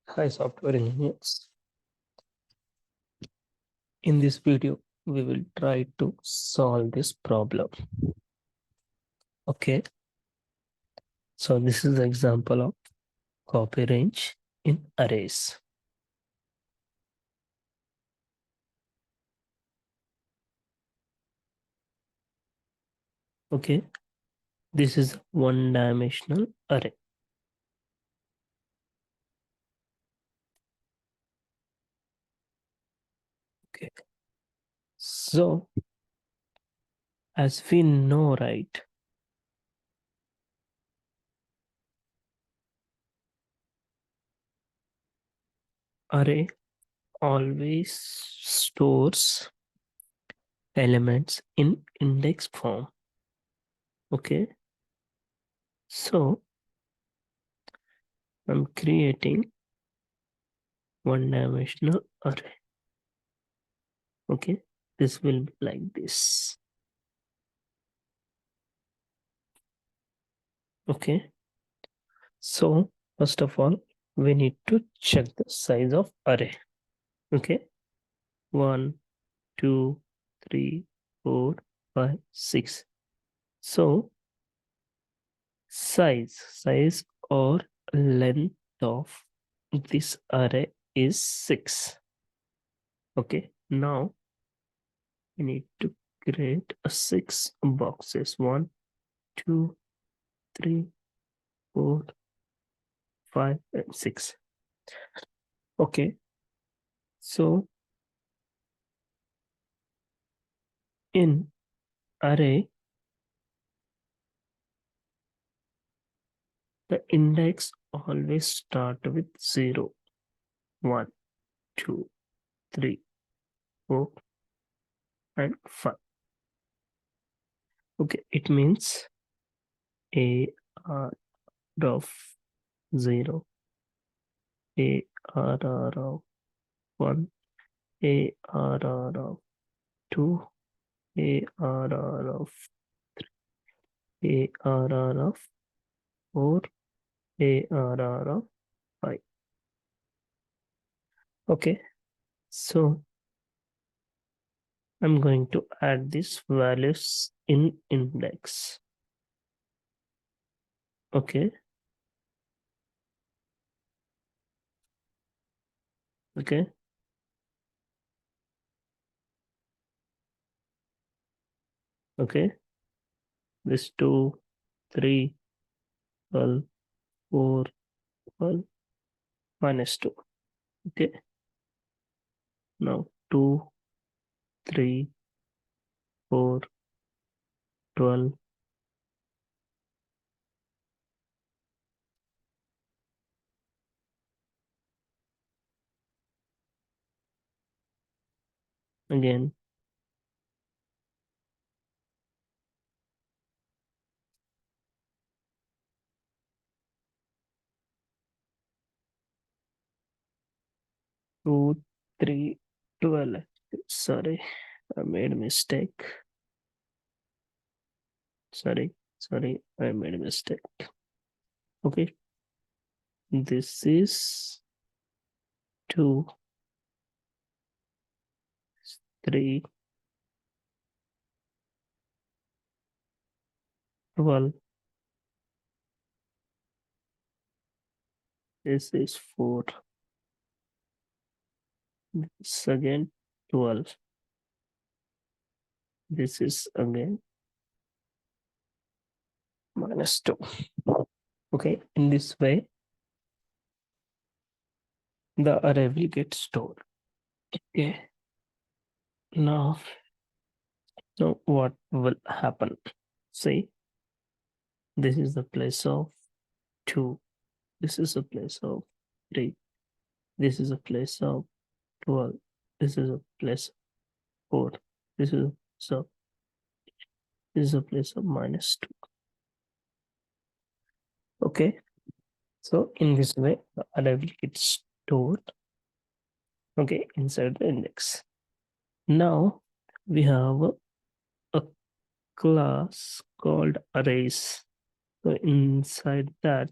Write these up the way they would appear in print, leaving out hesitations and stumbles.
Hi, software engineers. In this video, we will try to solve this problem. Okay, so this is the example of copy range in arrays. Okay, this is one-dimensional array. Okay, so as we know, right, array always stores elements in index form. Okay, so I'm creating one-dimensional array. Okay, this will be like this. Okay, so first of all, we need to check the size of array. Okay, 1, 2, 3, 4, 5, 6. So size or length of this array is 6. Okay, now we need to create a 6 boxes. 1, 2, 3, 4, 5, and 6. Okay, so in array, the index always start with 0, 1, 2, 3, 4, and 5. Okay, it means a r of 0, a r of 1, a r of 2, a r of 3, a r of 4, a r of 5. Okay, so I'm going to add these values in index. Okay, okay, okay. This 2, 3, 12, 4, 12, minus 2. Okay, now 2, 3, 4, 12. Again, 2, 3, 12. Sorry, I made a mistake. Sorry, I made a mistake. Okay, this is 2, 3, 12. This is 4. This again 12. This is again minus 2. Okay, in this way, the array will get stored. Okay, now what will happen? See, this is the place of 2. This is a place of 3. This is a place of 12. This is a place of 4. This is so this is a place of minus 2. Okay, so in this way, the array will get stored. Okay, inside the index. Now we have a class called arrays. So inside that,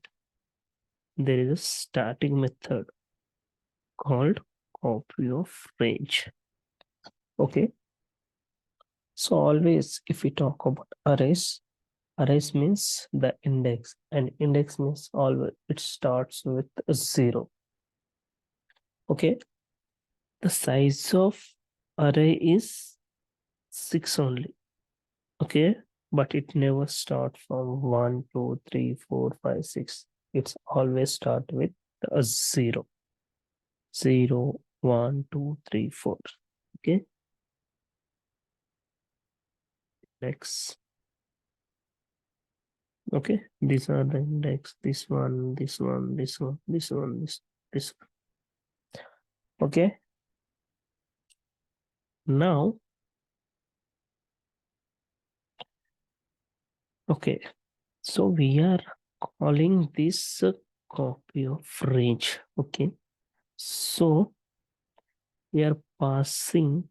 there is a static method called copy of range. Okay, so always if we talk about arrays means the index, and index means always it starts with a 0. Okay, the size of array is 6 only. Okay, but it never start from 1 2 3 4 5 6. It's always start with a 0. 0 1 2 3 4. Okay, next. Okay, these are the index, this one, this one, this one, this one, this one. Okay, now, okay, so we are calling this a copy of range. Okay, so we are passing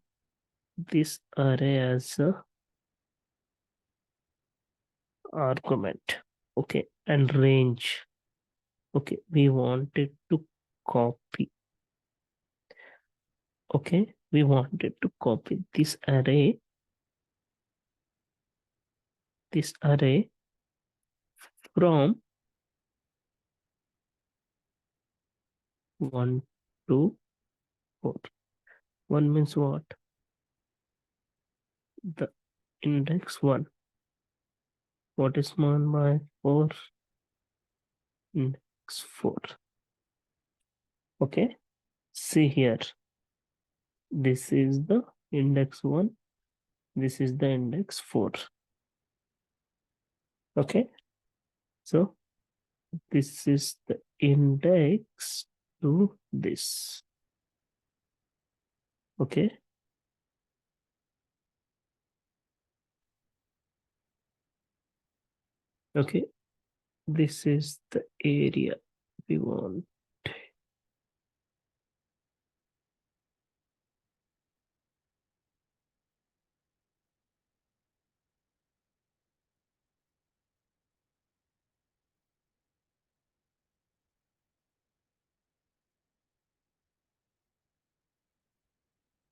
this array as a argument. Okay, and range. Okay, we wanted to copy. Okay, we wanted to copy this array from 1 to 4. 1 means what? The index 1. What is 1 by 4? Index 4. Okay, see here. This is the index 1. This is the index 4. Okay, so this is the index to this. Okay, okay, this is the area we want.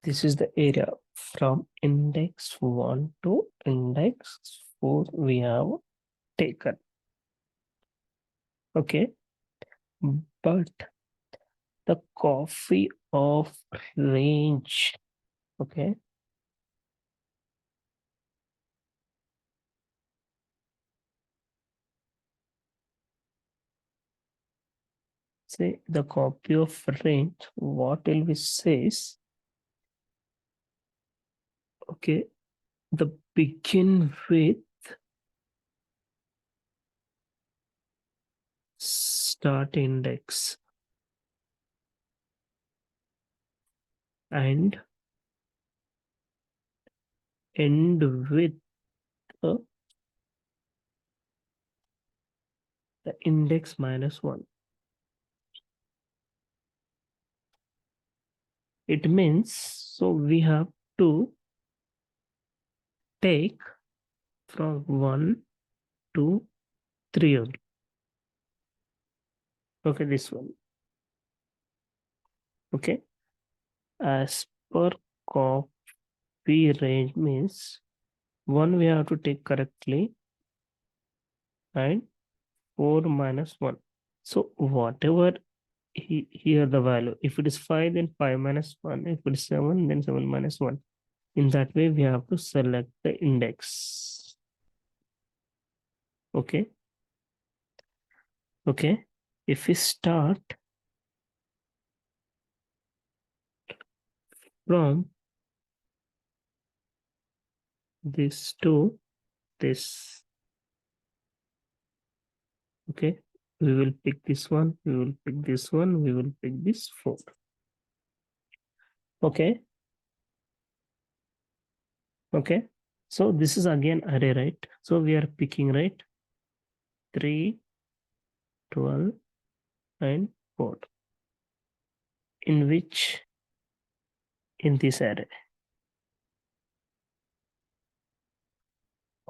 This is the area from index 1 to index 4 we have taken. Okay, but the copy of range. Okay, say the copy of range, what will be says? Okay, the begin with start index and end with uh, the index minus 1. It means, so we have to take from 1 to 3 only. Okay, this one. Okay, as per copy range means 1 we have to take correctly and 4 minus 1. So whatever here the value, if it is 5 then 5 minus 1, if it is 7 then 7 minus 1. In that way we have to select the index. Okay, okay, if we start from this to this, okay, we will pick this one, we will pick this one, we will pick this 4. Okay, okay, so this is again array, right? So we are picking, right, 3 12 and 4, in which, in this array.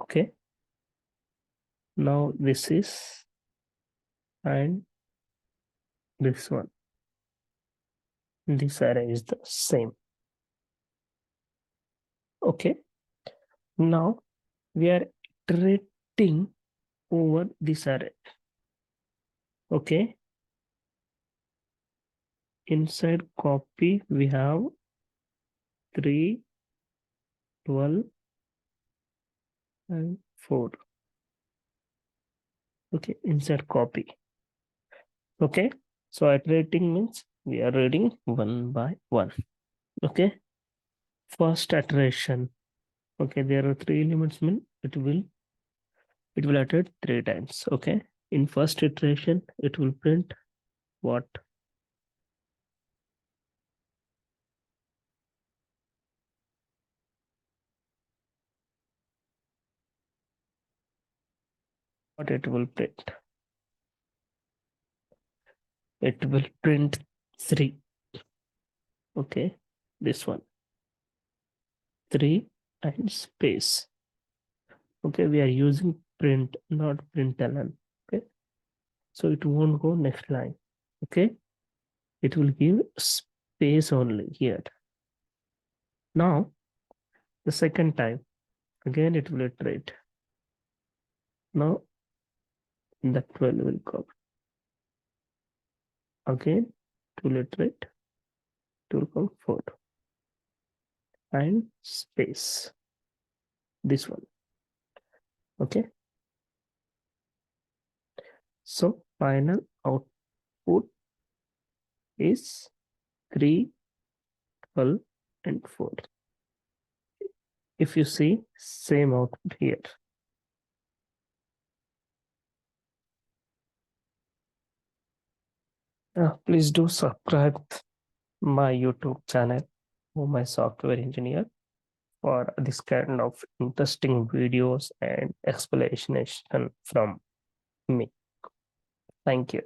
Okay, now this is, and this one. this array is the same. Okay, now we are iterating over this array. Okay, inside copy we have 3, 12 and 4. Okay, inside copy. Okay, so iterating means we are reading one by one. Okay, first iteration. Okay, there are 3 elements, mean it will iterate 3 times. Okay, in first iteration it will print what it will print. It will print 3. Okay, this one 3 and space. Okay, we are using print, not println. Okay, so it won't go next line. Okay, it will give space only here. Now the second time again it will iterate. Now the 12 will come again, it will iterate, it will come 4 and space, this one. Okay, so final output is 3, 12 and 4. If you see same output here. Please do subscribe my YouTube channel, my software engineer, for this kind of interesting videos and explanation from me. Thank you.